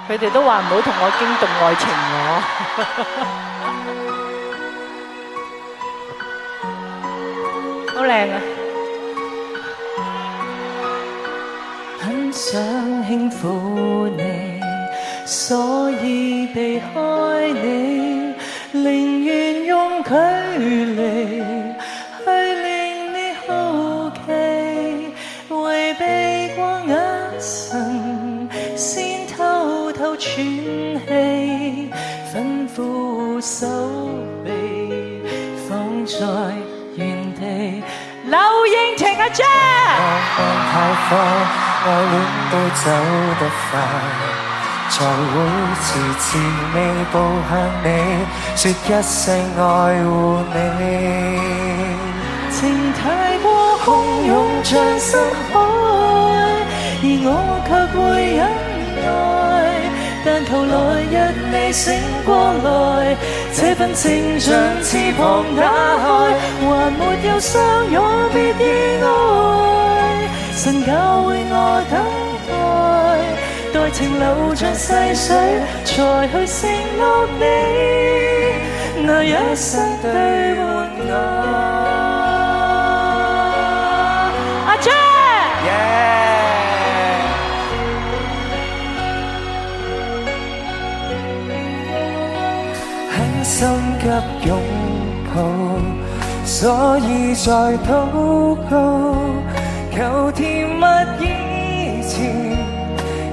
佢哋都話唔好同我驚動愛情我，好靚啊！很想輕撫你，所以避開你，寧願用距離去令你好奇，迴避過眼神，先偷偷喘氣，吩咐手臂放在原地。劉英晴阿姐，放太快，愛戀都走得快，才會遲遲未步向你，說一世愛護你。情太過洶湧像深海，而我卻會忍耐，但求來日你醒過來，這份情像翅膀打開，還沒有相擁別意外，神教會我等待，待情流像細水，才去承諾你，那一生對換我。阿姐，很心急擁抱，所以在禱告，求甜蜜以前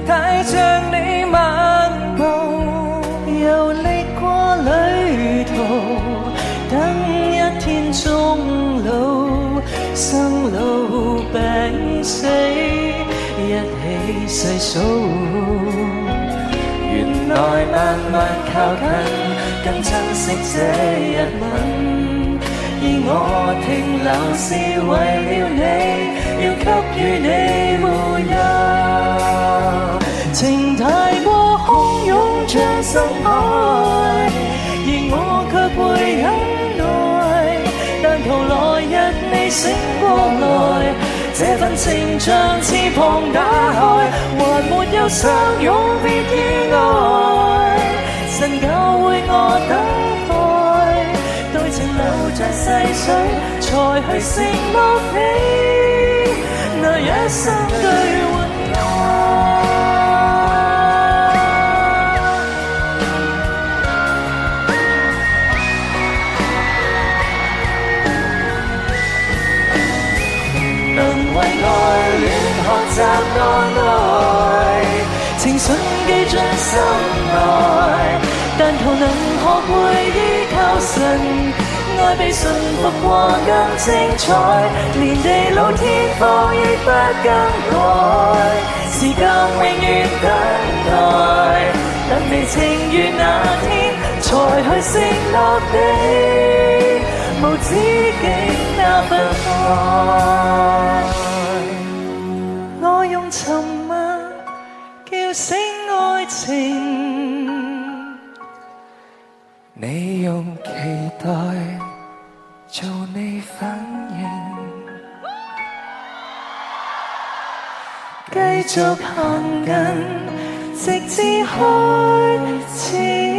帶着你漫步，遊歷過旅途，等一天終老，生老病死一起細數，原來慢慢靠近，更珍惜這一吻，而我停留是為了你，要給予你護佑。情太過洶湧像深海，而我卻會忍耐，但求來日你醒過來，這份情像翅膀打開，還沒有相擁別意外，神教會我等待，待情流像細水，才去承諾你，那一生對換我。學習安愛，情信記進心內，但求能學會依靠神，愛被馴服過更精彩，連地老天荒亦不更改，時間永遠等待，等你情願那天才去承諾你，無止境那分開。我用沉默叫醒愛情，你用期待做你反應，繼續行近，直至開始。